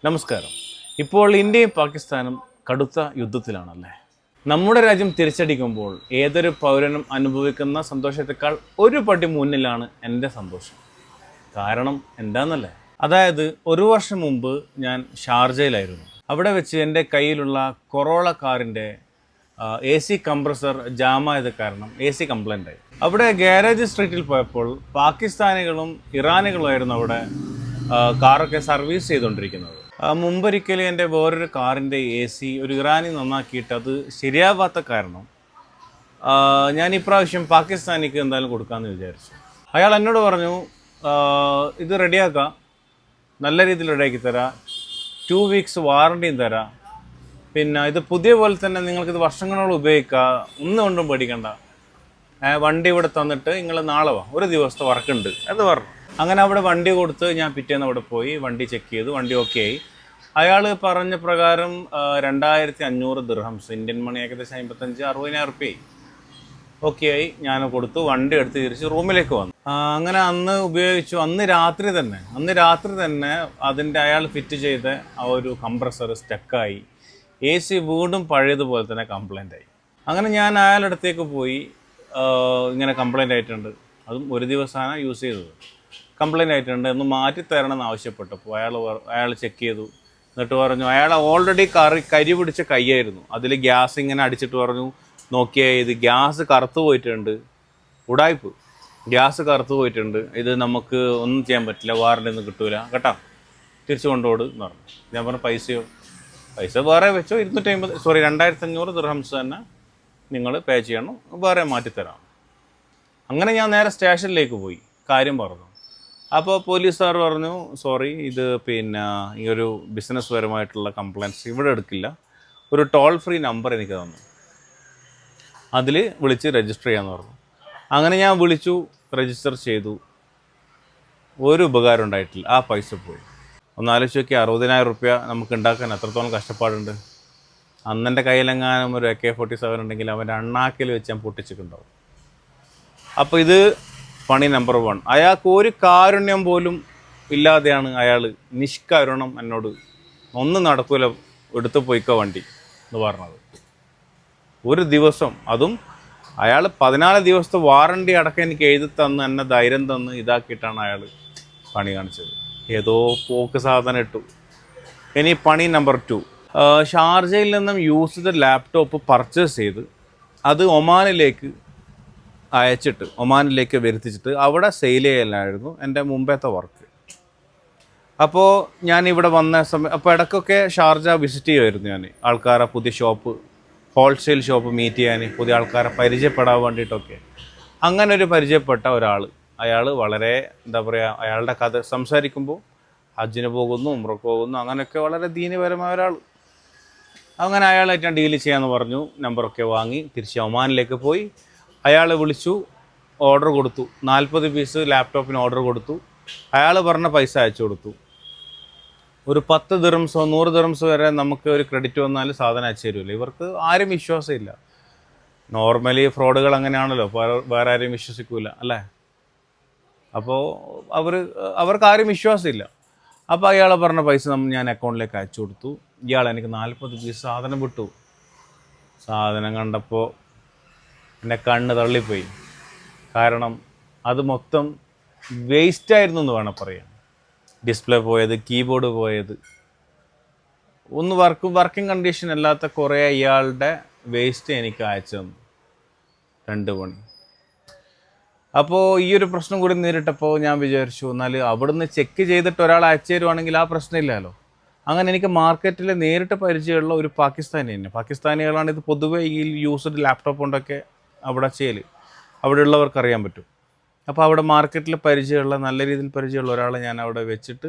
നമസ്കാരം. ഇപ്പോൾ ഇന്ത്യയും പാകിസ്ഥാനും കടുത്ത യുദ്ധത്തിലാണല്ലേ. നമ്മുടെ രാജ്യം തിരിച്ചടിക്കുമ്പോൾ ഏതൊരു പൗരനും അനുഭവിക്കുന്ന സന്തോഷത്തേക്കാൾ ഒരു പടി മുന്നിലാണ് എൻ്റെ സന്തോഷം. കാരണം എന്താണെന്നല്ലേ, അതായത് ഒരു വർഷം മുമ്പ് ഞാൻ ഷാർജയിലായിരുന്നു. അവിടെ വെച്ച് എൻ്റെ കയ്യിലുള്ള കൊറോള കാറിൻ്റെ AC കംപ്രസർ ജാമായത് കാരണം AC കംപ്ലൈൻ്റ് ആയി. അവിടെ ഗാരേജ് സ്ട്രീറ്റിൽ പോയപ്പോൾ പാകിസ്ഥാനികളും ഇറാനികളുമായിരുന്നു അവിടെ കാറൊക്കെ സർവീസ് ചെയ്തുകൊണ്ടിരിക്കുന്നത്. മുമ്പൊരിക്കലും എൻ്റെ വേറൊരു കാറിൻ്റെ AC ഒരു ഇറാനി നന്നാക്കിയിട്ട് അത് ശരിയാവാത്ത കാരണം ഞാൻ ഇപ്രാവശ്യം പാകിസ്ഥാനിക്ക് എന്തായാലും കൊടുക്കാമെന്ന് വിചാരിച്ചു. അയാൾ എന്നോട് പറഞ്ഞു, ഇത് റെഡിയാക്കാം, നല്ല രീതിയിൽ റെഡിയാക്കി തരാം, 2 വീക്സ് വാറണ്ടിയും തരാം, പിന്നെ ഇത് പുതിയ പോലെ തന്നെ നിങ്ങൾക്കിത് വർഷങ്ങളോളം ഉപയോഗിക്കുക, ഒന്നും കൊണ്ടും പേടിക്കണ്ട, വണ്ടി ഇവിടെ തന്നിട്ട് നിങ്ങൾ നാളെ വാ, ഒരു ദിവസത്തെ വർക്കുണ്ട് എന്ന് പറഞ്ഞു. അങ്ങനെ അവിടെ വണ്ടി കൊടുത്ത് ഞാൻ പിറ്റേന്ന് അവിടെ പോയി വണ്ടി ചെക്ക് ചെയ്തു. വണ്ടി ഓക്കെ ആയി. അയാൾ പറഞ്ഞ പ്രകാരം 2500 ദിർഹംസ്, ഇന്ത്യൻ മണി ഏകദേശം 55,000-60,000 റുപ്യ ഓക്കെ ആയി. ഞാൻ കൊടുത്തു, വണ്ടി എടുത്ത് തിരിച്ച് റൂമിലേക്ക് വന്നു. അങ്ങനെ അന്ന് ഉപയോഗിച്ചു. അന്ന് രാത്രി തന്നെ അതിൻ്റെ അയാൾ ഫിറ്റ് ചെയ്ത ആ ഒരു കംപ്രസർ സ്റ്റക്കായി. AC വീണ്ടും പഴയതുപോലെ തന്നെ കംപ്ലൈൻ്റ് ആയി. അങ്ങനെ ഞാൻ അയാളുടെ അടുത്തേക്ക് പോയി, ഇങ്ങനെ കംപ്ലൈൻ്റ് ആയിട്ടുണ്ട്, അതും ഒരു ദിവസമാണ് യൂസ് ചെയ്തത്, കംപ്ലൈൻ്റ് ആയിട്ടുണ്ട് എന്ന് മാറ്റി തരണമെന്ന് ആവശ്യപ്പെട്ടപ്പോൾ അയാൾ ചെക്ക് ചെയ്തു. എന്നിട്ട് പറഞ്ഞു, അയാൾ ഓൾറെഡി കരി പിടിച്ച കൈയായിരുന്നു, അതിൽ ഗ്യാസ് ഇങ്ങനെ അടിച്ചിട്ട് പറഞ്ഞു, നോക്കിയാൽ ഇത് ഗ്യാസ് കറുത്തു പോയിട്ടുണ്ട്, ഉടായ്പ്, ഗ്യാസ് കറുത്തു പോയിട്ടുണ്ട്, ഇത് നമുക്ക് ഒന്നും ചെയ്യാൻ പറ്റില്ല, വാറണ്ടി ഒന്നും കിട്ടൂല കേട്ടോ, തിരിച്ചു കൊണ്ടുപോട് എന്ന് പറഞ്ഞു. ഞാൻ പറഞ്ഞു, പൈസ വേറെ വെച്ചോ, 2500 ദിർഹംസ് തന്നെ നിങ്ങൾ പേ ചെയ്യണം, വേറെ മാറ്റിത്തരാം. അങ്ങനെ ഞാൻ നേരെ സ്റ്റേഷനിലേക്ക് പോയി കാര്യം പറഞ്ഞു. അപ്പോൾ പോലീസുകാർ പറഞ്ഞു, സോറി, ഇത് പിന്നെ ഈ ഒരു ബിസിനസ് പരമായിട്ടുള്ള കംപ്ലയിൻറ്റ്സ് ഇവിടെ എടുക്കില്ല, ഒരു ടോൾ ഫ്രീ നമ്പർ എനിക്ക് തന്നു, അതിൽ വിളിച്ച് രജിസ്റ്റർ ചെയ്യാമെന്ന് പറഞ്ഞു. അങ്ങനെ ഞാൻ വിളിച്ചു, രജിസ്റ്റർ ചെയ്തു. ഒരു ഉപകാരം ഉണ്ടായിട്ടില്ല, ആ പൈസ പോയി. ഒന്ന് ആലോചിച്ച് നോക്കി, 60,000 റുപ്യ നമുക്ക് ഉണ്ടാക്കാൻ എത്രത്തോളം കഷ്ടപ്പാടുണ്ട്. അന്നെൻ്റെ കയ്യിലെങ്ങാനും ഒരു AK-47 ഉണ്ടെങ്കിൽ അവൻ്റെ അണ്ണാക്കിൽ വെച്ച് ഞാൻ പൊട്ടിച്ചിട്ടുണ്ടാവും. അപ്പോൾ ഇത് പണി നമ്പർ 1. അയാൾക്ക് ഒരു കാരുണ്യം പോലും ഇല്ലാതെയാണ് അയാൾ നിഷ്കാരുണം എന്നോട്, ഒന്നും നടക്കൂല, എടുത്തു പോയിക്കോ വണ്ടി എന്ന് പറഞ്ഞത്. ഒരു ദിവസം, അതും അയാൾ 14 ദിവസത്തെ വാറണ്ടി അടക്കം എനിക്ക് എഴുതി തന്ന് എന്നെ ധൈര്യം തന്ന് ഇതാക്കിയിട്ടാണ് അയാൾ പണി കാണിച്ചത്. ഏതോ പോക്ക് സാധനം ഇട്ടു. ഇനി പണി നമ്പർ 2. ഷാർജയിൽ നിന്നും യൂസ് ചെയ്ത ലാപ്ടോപ്പ് പർച്ചേസ് ചെയ്ത് അത് ഒമാനിലേക്ക് അയച്ചിട്ട്, ഒമാനിലേക്ക് വരുത്തിച്ചിട്ട് അവിടെ സെയിൽ ചെയ്യലായിരുന്നു എൻ്റെ മുമ്പത്തെ വർക്ക്. അപ്പോൾ ഞാൻ ഇവിടെ വന്ന സമയം, അപ്പോൾ ഇടയ്ക്കൊക്കെ ഷാർജ വിസിറ്റ് ചെയ്യുമായിരുന്നു ഞാൻ, ആൾക്കാരെ പുതിയ ഷോപ്പ്, ഹോൾസെയിൽ ഷോപ്പ് മീറ്റ് ചെയ്യാൻ, പുതിയ ആൾക്കാരെ പരിചയപ്പെടാൻ വേണ്ടിയിട്ടൊക്കെ. അങ്ങനെ ഒരു പരിചയപ്പെട്ട ഒരാൾ, അയാൾ വളരെ എന്താ പറയുക, അയാളുടെ കഥ സംസാരിക്കുമ്പോൾ ഹജ്ജിന് പോകുന്നു, ഉംറക്ക് പോകുന്നു, അങ്ങനെയൊക്കെ വളരെ ദീനപരമായ ഒരാൾ. അങ്ങനെ അയാളായിട്ട് ഞാൻ ഡീൽ ചെയ്യാമെന്ന് പറഞ്ഞു. നമ്പറൊക്കെ വാങ്ങി തിരിച്ച് ഒമാനിലേക്ക് പോയി. അയാളെ വിളിച്ചു, ഓർഡർ കൊടുത്തു, 40 പീസ് ലാപ്ടോപ്പിന് ഓർഡർ കൊടുത്തു. അയാൾ പറഞ്ഞ പൈസ അയച്ചു കൊടുത്തു. ഒരു 10 ദിർഹംസോ 100 ദിർഹംസോ വരെ നമുക്ക് ഒരു ക്രെഡിറ്റ് വന്നാൽ സാധനം അയച്ചു തരുമല്ലോ. ഇവർക്ക് ആരും വിശ്വാസമില്ല. നോർമലി ഫ്രോഡുകൾ അങ്ങനെയാണല്ലോ, വേറെ ആരും വിശ്വസിക്കൂല അല്ലേ. അപ്പോൾ അവർക്ക് ആരും വിശ്വാസമില്ല. അപ്പോൾ അയാൾ പറഞ്ഞ പൈസ ഞാൻ അക്കൗണ്ടിലേക്ക് അയച്ചു കൊടുത്തു. ഇയാൾ എനിക്ക് 40 പീസ് സാധനം വിട്ടു. സാധനം കണ്ടപ്പോൾ എൻ്റെ കണ്ണ് തള്ളിപ്പോയി. കാരണം അത് മൊത്തം വേസ്റ്റായിരുന്നു എന്ന് വേണം പറയാൻ. ഡിസ്പ്ലേ പോയത്, കീബോർഡ് പോയത്, ഒന്ന് വർക്കിംഗ് കണ്ടീഷൻ അല്ലാത്ത കുറേ ഇയാളുടെ വേസ്റ്റ് എനിക്ക് അയച്ചു തന്നു, 2 മണി. അപ്പോൾ ഈ ഒരു പ്രശ്നം കൂടി നേരിട്ടപ്പോൾ ഞാൻ വിചാരിച്ചു, എന്നാൽ അവിടുന്ന് ചെക്ക് ചെയ്തിട്ട് ഒരാൾ അയച്ചു തരുവാണെങ്കിൽ ആ പ്രശ്നമില്ലല്ലോ. അങ്ങനെ എനിക്ക് മാർക്കറ്റിൽ നേരിട്ട് പരിചയമുള്ള ഒരു പാകിസ്ഥാനി തന്നെ, പാകിസ്ഥാനികളാണ് ഇത് പൊതുവേ ഈ യൂസ്ഡ് ലാപ്ടോപ്പ് കൊണ്ടൊക്കെ അവിടെ ചെയ്യൽ, അവിടെയുള്ളവർക്ക് അറിയാൻ പറ്റും. അപ്പോൾ അവിടെ മാർക്കറ്റിൽ പരിചയമുള്ള, നല്ല രീതിയിൽ പരിചയമുള്ള ഒരാളെ ഞാൻ അവിടെ വെച്ചിട്ട്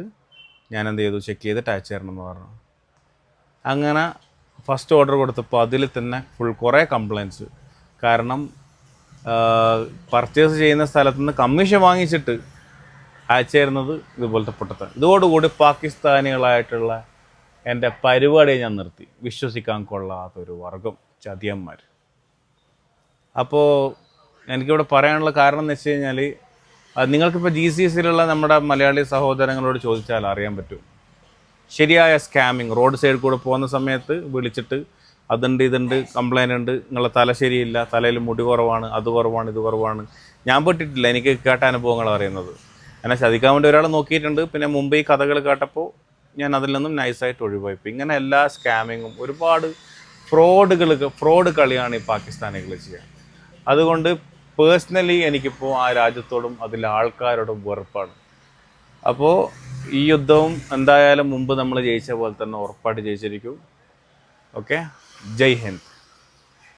ഞാൻ എന്ത് ചെയ്തു, ചെക്ക് ചെയ്തിട്ട് അയച്ചു തരണം എന്ന് പറഞ്ഞു. അങ്ങനെ ഫസ്റ്റ് ഓർഡർ കൊടുത്തപ്പോൾ അതിൽ തന്നെ കുറേ കംപ്ലയിൻറ്റ്സ്. കാരണം പർച്ചേസ് ചെയ്യുന്ന സ്ഥലത്ത് നിന്ന് കമ്മീഷൻ വാങ്ങിച്ചിട്ട് അയച്ചു തരുന്നത് ഇതുപോലത്തെ പൊട്ടത്തരം. ഇതോടുകൂടി പാകിസ്ഥാനികളായിട്ടുള്ള എൻ്റെ പരിപാടിയെ ഞാൻ നിർത്തി. വിശ്വസിക്കാൻ കൊള്ളാത്തൊരു വർഗം ചതിയന്മാർ. അപ്പോൾ എനിക്കിവിടെ പറയാനുള്ള കാരണം എന്ന് വെച്ച് കഴിഞ്ഞാൽ, നിങ്ങൾക്കിപ്പോൾ GCCയിലുള്ള നമ്മുടെ മലയാളി സഹോദരങ്ങളോട് ചോദിച്ചാൽ അറിയാൻ പറ്റും. ശരിയായ സ്കാമിങ്, റോഡ് സൈഡിൽ കൂടെ പോകുന്ന സമയത്ത് വിളിച്ചിട്ട് ഇതുണ്ട് കംപ്ലൈൻ്റ് ഉണ്ട്, നിങ്ങളെ തല ശരിയില്ല, തലയിൽ മുടി കുറവാണ്, അത് കുറവാണ്, ഇത് കുറവാണ്. ഞാൻ പെട്ടിട്ടില്ല, എനിക്ക് കേട്ട അനുഭവങ്ങളാണ് പറയുന്നത്. എന്നെ ചതിക്കാൻ വേണ്ടി ഒരാൾ നോക്കിയിട്ടുണ്ട്. പിന്നെ മുമ്പ് ഈ കഥകൾ കേട്ടപ്പോൾ ഞാൻ അതിൽ നിന്നും നൈസായിട്ട് ഒഴിവായിപ്പോൾ. ഇങ്ങനെ എല്ലാ സ്കാമിങ്ങും, ഒരുപാട് ഫ്രോഡ് കളിയാണ് ഈ പാകിസ്ഥാനികൾ ചെയ്യുക. അതുകൊണ്ട് പേഴ്സണലി എനിക്കിപ്പോൾ ആ രാജ്യത്തോടും അതിലെ ആൾക്കാരോടും വെറുപ്പാണ്. അപ്പോൾ ഈ യുദ്ധവും എന്തായാലും മുമ്പ് നമ്മൾ ജയിച്ച പോലെ തന്നെ ഉറപ്പായിട്ട് ജയിച്ചിരിക്കും. ഓക്കെ, ജയ് ഹിന്ദ്.